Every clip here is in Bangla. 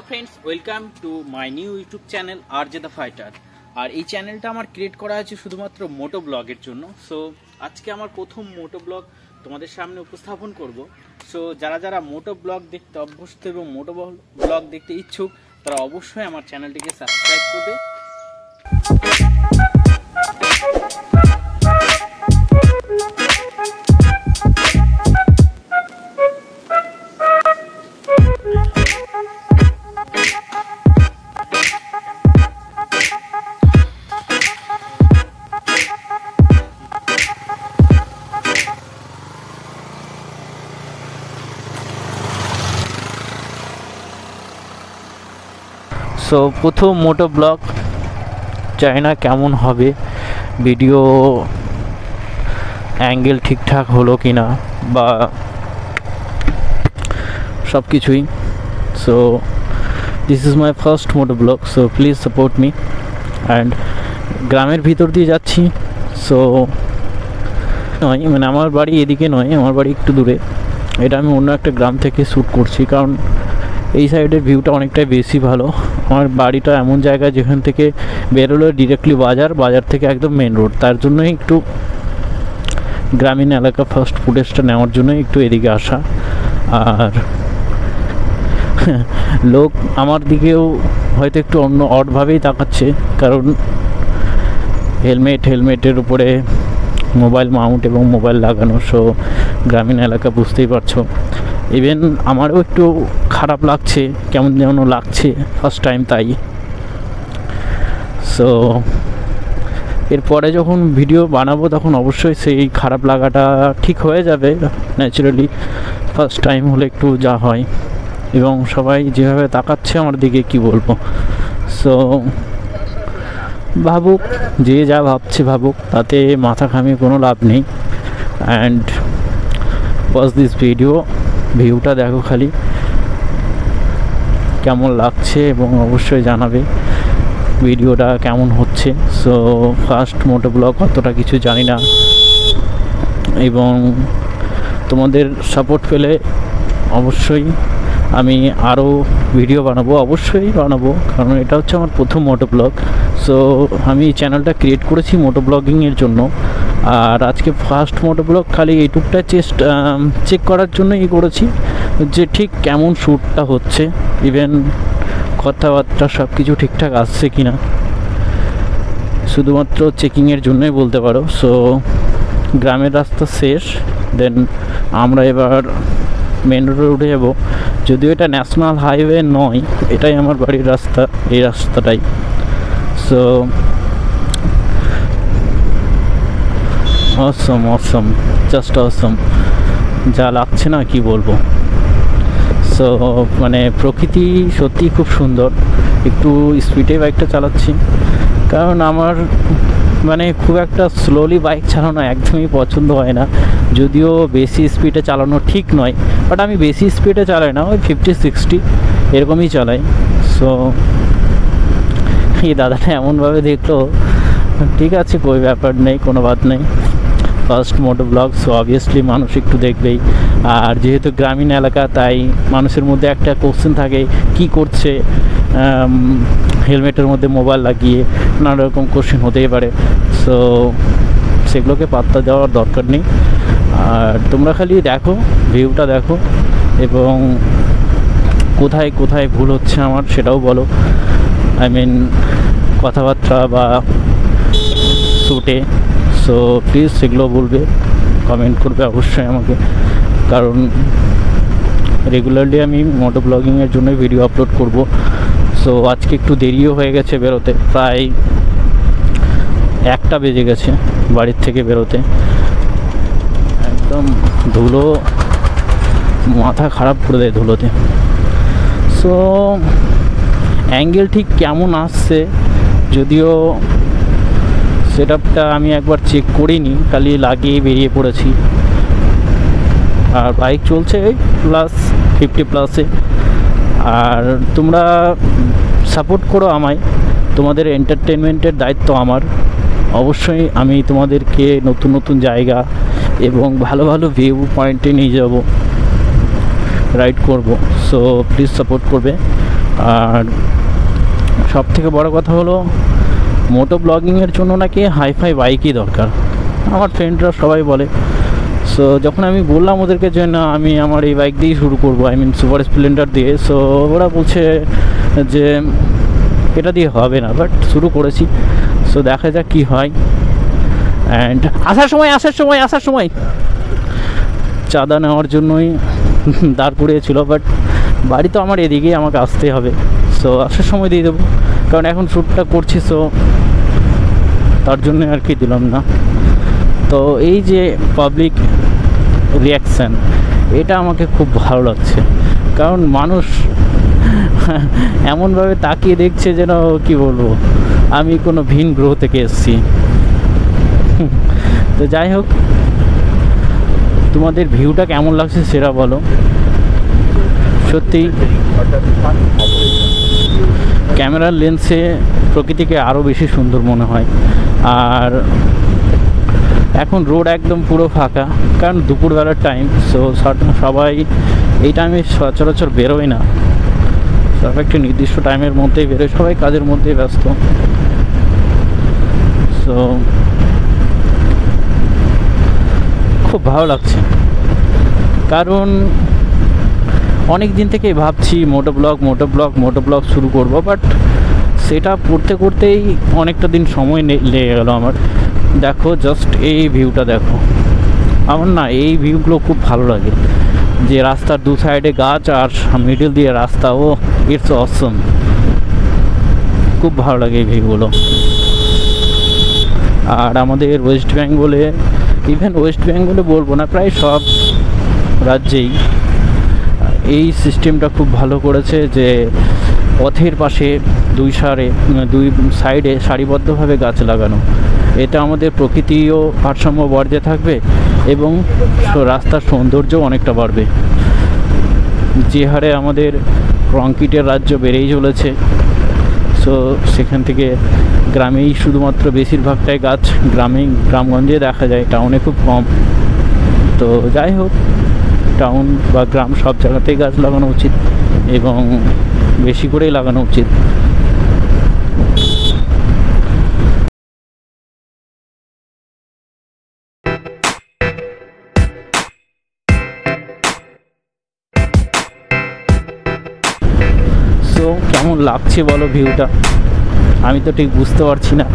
Hello friends welcome to my new YouTube channel RJ the fighter. और এই চ্যানেলটা আমার ক্রিয়েট করা হয়েছে শুধুমাত্র মোটো ব্লগের জন্য। সো আজকে আমার প্রথম মোটো ব্লগ তোমাদের সামনে উপস্থাপন করব। সো যারা যারা মোটো ব্লগ দেখতে অভ্যস্ত এবং মোটো ব্লগ দেখতে ইচ্ছুক তারা অবশ্যই আমার চ্যানেলটিকে সাবস্ক্রাইব করবে। সো প্রথম মোটো ব্লগ, জানি না কেমন হবে, ভিডিও অ্যাঙ্গেল ঠিকঠাক হলো কি না বা সব কিছুই। So this is my first moto vlog, so please support me. And গ্রামের ভিতর দিয়ে যাচ্ছি। সো নয় মানে আমার বাড়ি এদিকে নয়, আমার বাড়ি একটু দূরে। এটা আমি অন্য একটা গ্রাম থেকে শ্যুট করছি, কারণ এই সাইডের ভিউটা অনেকটাই বেশি ভালো। আমার বাড়িটা এমন জায়গায় যেখান থেকে বেরোলে ডিরেক্টলি বাজার থেকে একদম মেন রোড, তার জন্যই একটু গ্রামীণ এলাকা ফার্স্ট ফুটেজটা নেওয়ার জন্যই একটু এদিকে আসা। আর লোক আমার দিকেও হয়তো একটু অন্য অডভাবেই তাকাচ্ছে, কারণ হেলমেটের উপরে মোবাইল মাউন্ট এবং মোবাইল লাগানো। সো গ্রামীণ এলাকা বুঝতেই পারছো। ইভেন আমারও একটু খারাপ লাগছে, কেমন যেন লাগছে ফার্স্ট টাইম, তাই। সো এরপরে যখন ভিডিও বানাবো তখন অবশ্যই সেই খারাপ লাগাটা ঠিক হয়ে যাবে ন্যাচারালি। ফার্স্ট টাইম হলে একটু যা হয়, এবং সবাই যেভাবে তাকাচ্ছে আমার দিকে কি বলবো। সো ভাবুক, যে যা ভাবছে ভাবুক, তাতে মাথা ঘামিয়ে কোনো লাভ নেই। অ্যান্ড ওয়াচ দিস ভিডিও, ভিউটা দেখো খালি কেমন লাগছে, এবং অবশ্যই জানাবে ভিডিওটা কেমন হচ্ছে। সো ফার্স্ট মোটো ব্লগ, অতটা কিছু জানি না, এবং তোমাদের সাপোর্ট পেলে অবশ্যই আমি আরও ভিডিও অবশ্যই বানাবো, কারণ এটা হচ্ছে আমার প্রথম মোটো ব্লগ। সো আমি এই চ্যানেলটা ক্রিয়েট করেছি মোটো ব্লগিংয়ের জন্য। আর আজকে ফার্স্ট মোটো ব্লগ খালি এইটুকটা চেক করার জন্যই করেছি যে ঠিক কেমন শ্যুটটা হচ্ছে, ইভেন কথাবার্তা সব কিছু ঠিকঠাক আসছে কি না, শুধুমাত্র চেকিংয়ের জন্যই বলতে পারো। সো গ্রামের রাস্তা শেষ, দেন আমরা এবার মেন রোডে উঠে যাবো। যদিও এটা ন্যাশনাল হাইওয়ে নয়, এটাই আমার বাড়ির রাস্তা, এই রাস্তাটাই। সো অসম জাস্ট অসম, যা লাগছে না কি বলবো। সো মানে প্রকৃতি সত্যি খুব সুন্দর। একটু স্পিডে বাইকটা চালাচ্ছি, কারণ আমার মানে খুব একটা স্লোলি বাইক চালানো একদমই পছন্দ হয় না। যদিও বেশি স্পিডে চালানো ঠিক নয়, বাট আমি বেশি স্পিডে চালাই না, ওই 50-60 এরকমই চালাই। সো এই দাদাটা এমনভাবে দেখলো, ঠিক আছে কোনো ব্যাপার নেই, কোনো বাদ নেই। First moto vlog, so obviously মানুষ একটু দেখবেই। আর যেহেতু গ্রামীণ এলাকা, তাই মানুষের মধ্যে একটা কোশ্চেন থাকে কি করছে হেলমেটের মধ্যে মোবাইল লাগিয়ে, নানা রকম কোশ্চেন হতেই পারে। সো সেগুলোকে পাত্তা দেওয়ার দরকার নেই। আর তোমরা খালি দেখো, ভিউটা দেখো, এবং কোথায় কোথায় ভুল হচ্ছে আমার সেটাও বলো। আই মিন কথাবার্তা বা শ্যুটে। সো প্লিজ সেগুলো বলবে, কমেন্ট করবে অবশ্যই আমাকে, কারণ রেগুলারলি আমি মোটো ব্লগিংয়ের জন্য ভিডিও আপলোড করব। সো আজকে একটু দেরিও হয়ে গেছে বেরোতে, প্রায় 1টা বেজে গেছে বাড়ির থেকে বেরোতে। একদম ধুলো, মাথা খারাপ করে দেয় ধুলোতে। সো অ্যাঙ্গেল ঠিক কেমন আসছে, যদিও সেটআপটা আমি একবার চেক করিনি, খালি লাগিয়ে বেরিয়ে পড়েছি। আর বাইক চলছে +50+এ। আর তোমরা সাপোর্ট করো আমায়, তোমাদের এন্টারটেনমেন্টের দায়িত্ব আমার। অবশ্যই আমি তোমাদেরকে নতুন নতুন জায়গা এবং ভালো ভালো ভিউ পয়েন্টে নিয়ে যাব, রাইড করব। সো প্লিজ সাপোর্ট করবে। আর সব থেকে বড় কথা হলো মোটো ব্লগিংয়ের জন্য নাকি হাইফাই বাইকই দরকার, আমার ফ্রেন্ডরা সবাই বলে। সো যখন আমি বললাম ওদেরকে যে না আমি আমার এই বাইক দিয়েই শুরু করবো, আই মিন সুপার স্প্লেন্ডার দিয়ে, সো ওরা বলছে যে এটা দিয়ে হবে না, বাট শুরু করেছি। সো দেখা যাক কী হয়। অ্যান্ড আসার সময় চাঁদা নেওয়ার জন্যই দাঁড় করিয়েছিল, বাট বাড়ি তো আমার এদিকেই, আমাকে আসতে হবে। সো আসার সময় দিয়ে দেবো, কারণ এখন শ্যুটটা করছি, সো তার জন্য আর কি দিলাম না। তো এই যে পাবলিক রিয়াকশান, এটা আমাকে খুব ভালো লাগছে, কারণ মানুষ এমনভাবে তাকিয়ে দেখছে যেন কি বলবো আমি কোনো ভিন গ্রহ থেকে এসেছি। তো যাই হোক, তোমাদের ভিউটা কেমন লাগছে সেটা বলো। সত্যি ক্যামেরার লেন্সে প্রকৃতিকে আরও বেশি সুন্দর মনে হয়। আর এখন রোড একদম পুরো ফাঁকা, কারণ দুপুরবেলার টাইম, সো সবাই এই টাইমে সচরাচর বেরোয় না, সব একটি নির্দিষ্ট টাইমের মধ্যেই বেরোয়, সবাই কাজের মধ্যেই ব্যস্ত। সো খুব ভালো লাগছে, কারণ অনেক দিন থেকেই ভাবছি মোটো ব্লগ শুরু করব, বাট সেটা করতে করতেই অনেকটা দিন সময় লেগে গেল আমার। দেখো জাস্ট এই ভিউটা দেখো, আমার না এই ভিউগুলো খুব ভালো লাগে, যে রাস্তার দু সাইডে গাছ আর মিডল দিয়ে রাস্তা, ও ইটস অসম, খুব ভালো লাগে এই ভিউগুলো। আর আমাদের ওয়েস্ট বেঙ্গলে, ইভেন ওয়েস্ট বেঙ্গলে বলবো না, প্রায় সব রাজ্যেই এই সিস্টেমটা খুব ভালো করেছে, যে পথের পাশে দুই সাইডে সারিবদ্ধভাবে গাছ লাগানো। এটা আমাদের প্রকৃতিও ভারসাম্য বজায় থাকবে এবং রাস্তার সৌন্দর্যও অনেকটা বাড়বে। যে হারে আমাদের কংক্রিটের রাজ্য বেড়েই চলেছে, সো সেখান থেকে গ্রামেই শুধুমাত্র বেশিরভাগটাই গাছ গ্রামগঞ্জে দেখা যায়, টাউনে খুব কম। তো যাই হোক, টাউন বা গ্রাম সব জায়গাতেই গাছ লাগানো উচিত এবং বেশি করেই লাগানো উচিত। সো কেমন লাগছে বলো ভিউটা? আমি তো ঠিক বুঝতে পারছি না,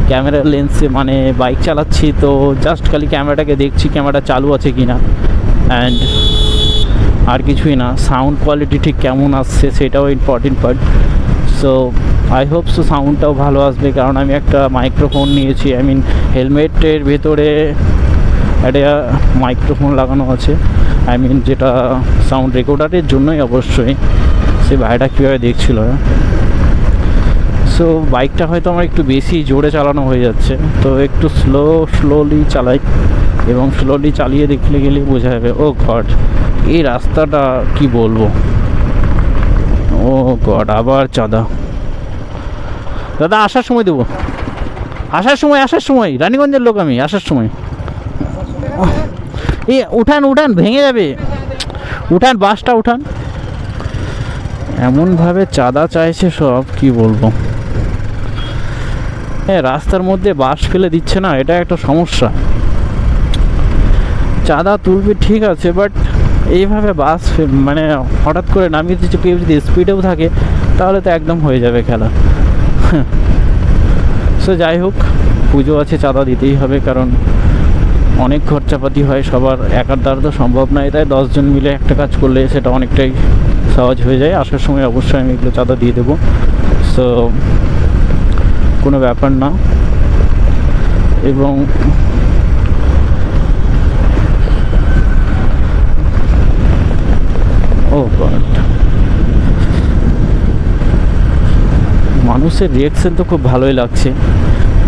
ক্যামেরার লেন্সে মানে বাইক চালাচ্ছি তো জাস্ট খালি ক্যামেরাটাকে দেখছি ক্যামেরা চালু আছে কি না, অ্যান্ড আর কিছুই না। সাউন্ড কোয়ালিটি ঠিক কেমন আসছে সেটাও important part. So I hope so সাউন্ডটাও ভালো আসবে, কারণ আমি একটা মাইক্রোফোন নিয়েছি, আই মিন হেলমেটের ভেতরে একটা মাইক্রোফোন লাগানো আছে, আই মিন যেটা সাউন্ড রেকর্ডারের জন্যই অবশ্যই। সে ভাইটা কীভাবে দেখছিল। সো বাইকটা হয়তো আমার একটু বেশি জোরে চালানো হয়ে যাচ্ছে, তো একটু স্লোলি চালাই, এবং স্লোলি চালিয়ে দেখলে গেলেই বোঝা যাবে। ও গড, এই রাস্তাটা কি বলবো, ও গড, আবার চাঁদা। দাদা আসার সময় দেবো, আসার সময় রানীগঞ্জের লোক আমি, আসার সময়। এই উঠান ভেঙে যাবে, উঠান বাসটা উঠান। এমনভাবে চাঁদা চাইছে সব, কি বলবো। হ্যাঁ, রাস্তার মধ্যে বাস ফেলে দিচ্ছে না, এটা একটা সমস্যা। চাঁদা তুলবে ঠিক আছে, বাট এইভাবে বাস মানে হঠাৎ করে নামিয়ে দিচ্ছে, কেউ যদি স্পিডেও থাকে তাহলে তো একদম হয়ে যাবে খেলা। সো যাই হোক, পুজো আছে, চাঁদা দিতেই হবে, কারণ অনেক খরচাপাতি হয়, সবার একার দ্বারা তো সম্ভব নয়, তাই 10 জন মিলে একটা কাজ করলে সেটা অনেকটাই সহজ হয়ে যায়। আসার সময় অবশ্যই আমি এগুলো চাঁদা দিয়ে দেবো, সো কোনো ব্যাপার না। এবং ও গড, মানুষের রিয়াকশন তো খুব ভালোই লাগছে,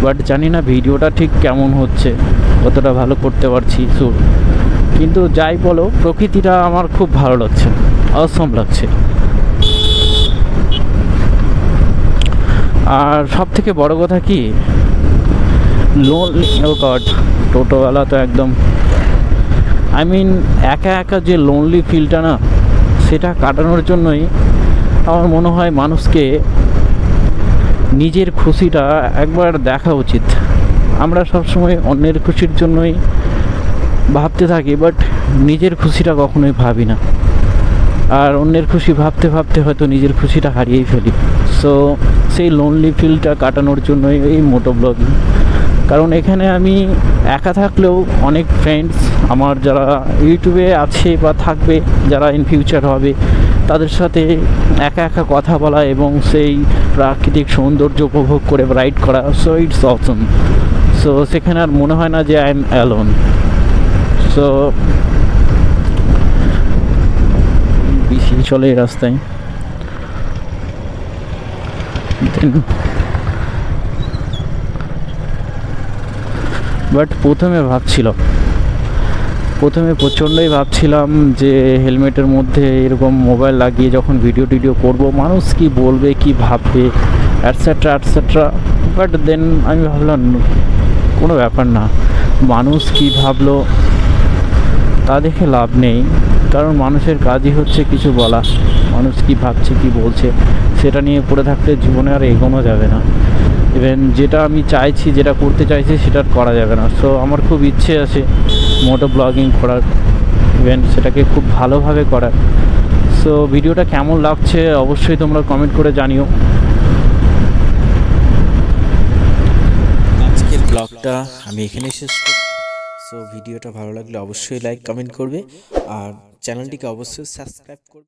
বাট জানি না ভিডিওটা ঠিক কেমন হচ্ছে, কতটা ভালো করতে পারছি শুট। কিন্তু যাই বলো, প্রকৃতিটা আমার খুব ভালো লাগছে, অসম লাগছে। আর সব থেকে বড় কথা কি, ও গড, টোটোওয়ালা তো একদম, আই মিন একা যে লোনলি ফিলটা না, সেটা কাটানোর জন্যই আমার মনে হয় মানুষকে নিজের খুশিটা একবার দেখা উচিত। আমরা সবসময় অন্যের খুশির জন্যই ভাবতে থাকি, বাট নিজের খুশিটা কখনোই ভাবি না। আর অন্যের খুশি ভাবতে ভাবতে হয়তো নিজের খুশিটা হারিয়েই ফেলি। সো সেই লোনলি ফিলটা কাটানোর জন্যই এই মোটো ব্লগিং। কারণ এখানে আমি একা থাকলেও অনেক ফ্রেন্ডস আমার যারা ইউটিউবে আছে বা থাকবে, যারা ইন ফিউচার হবে, তাদের সাথে একা একা কথা বলা এবং সেই প্রাকৃতিক সৌন্দর্য উপভোগ করে রাইড করা, সো ইটস অসম। সো সেখানে আর মনে হয় না যে আই এম অ্যালোন। সো বেশি চলে এই রাস্তায়। বাট প্রথমে প্রচণ্ডই ভাবছিলাম যে হেলমেটের মধ্যে এরকম মোবাইল লাগিয়ে যখন ভিডিও করব, মানুষ কি বলবে, কি ভাববে, অ্যাটসেট্রা অ্যাটসেট্রা। বাট দেন আমি ভাবলাম কোনো ব্যাপার না, মানুষ কি ভাবলো তা দেখে লাভ নেই। কারণ মানুষের কাজই হচ্ছে কিছু বলা। মানুষ কি ভাবছে, কি বলছে, সেটা নিয়ে পড়ে থাকলে জীবনে আর এগোনো যাবে না। ইভেন যেটা আমি চাইছি, যেটা করতে চাইছি, সেটা করা যাবে না। সো আমার খুব ইচ্ছে আছে মোটো ব্লগিং করার, ইভেন সেটাকে খুব ভালোভাবে করার। সো ভিডিওটা কেমন লাগছে অবশ্যই তোমরা কমেন্ট করে জানিও। আজকের ব্লগটা আমি এখানেই শেষ করছি। সো ভিডিওটা ভালো লাগলে অবশ্যই লাইক কমেন্ট করবে, আর চ্যানেলটিকে অবশ্যই সাবস্ক্রাইব করবে।